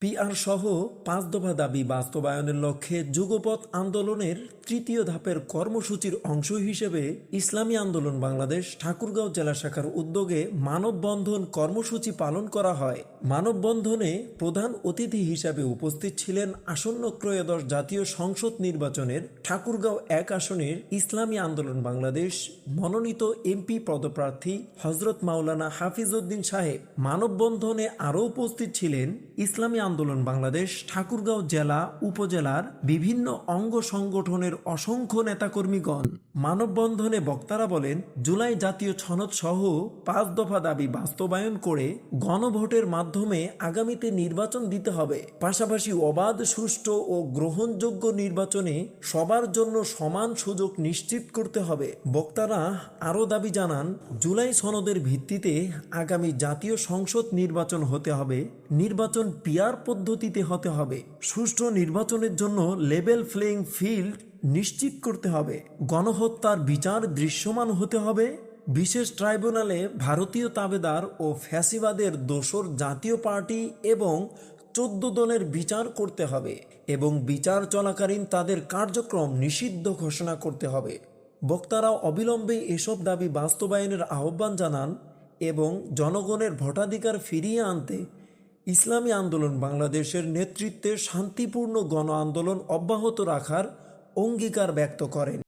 PR সহ 5 দফা দাবি বাস্তবায়নের লক্ষ্যে যুগপৎ আন্দোলনের তৃতীয় ধাপের কর্মসূচির অংশ হিসেবে ইসলামী আন্দোলন বাংলাদেশ ঠাকুরগাঁও জেলা শাখার উদ্যোগে মানববন্ধন কর্মসূচি পালন করা হয়। মানববন্ধনে প্রধান অতিথি হিসাবে উপস্থিত ছিলেন আসন্ন ত্রয়োদশ জাতীয় সংসদ নির্বাচনের ঠাকুরগাঁও 1 আসনের ইসলামী আন্দোলন বাংলাদেশ মনোনীত এমপি পদপ্রার্থী হযরত মাওলানা হাফিজউদ্দিন সাহেব। মানববন্ধনে আরও উপস্থিত ছিলেন ইসলামী আন্দোলন বাংলাদেশ ঠাকুরগাঁও জেলা উপজেলার বিভিন্ন অঙ্গ সংগঠনের অসংখ্য নেতাকর্মীগণ। মানববন্ধনে বক্তারা বলেন, জুলাই জাতীয় সনদ সহ 5 দফা দাবি বাস্তবায়ন করে গণভোটের মাধ্যমে আগামীতে নির্বাচন দিতে হবে। পাশাপাশি অবাধ, সুষ্ঠু ও গ্রহণযোগ্য নির্বাচনে সবার জন্য সমান সুযোগ নিশ্চিত করতে হবে। বক্তারা আরও দাবি জানান, জুলাই সনদের ভিত্তিতে আগামী জাতীয় সংসদ নির্বাচন হতে হবে। নির্বাচন পিআর পদ্ধতিতে হতে হবে। সুষ্ঠু নির্বাচনের জন্য লেভেল প্লেইং ফিল্ড নিশ্চিত করতে হবে। গণহত্যার বিচার দৃশ্যমান হতে হবে। বিশেষ ট্রাইব্যুনালে ভারতীয় তাবেদার ও ফ্যাসিবাদের দোসর জাতীয় পার্টি এবং 14 দলের বিচার করতে হবে এবং বিচার চলাকালীন তাদের কার্যক্রম নিষিদ্ধ ঘোষণা করতে হবে। বক্তারা অবিলম্বে এসব দাবি বাস্তবায়নের আহ্বান জানান এবং জনগণের ভোটাধিকার ফিরিয়ে আনতে ইসলামী আন্দোলন বাংলাদেশের নেতৃত্বে শান্তিপূর্ণ গণ আন্দোলন অব্যাহত রাখার অঙ্গীকার ব্যক্ত করেন।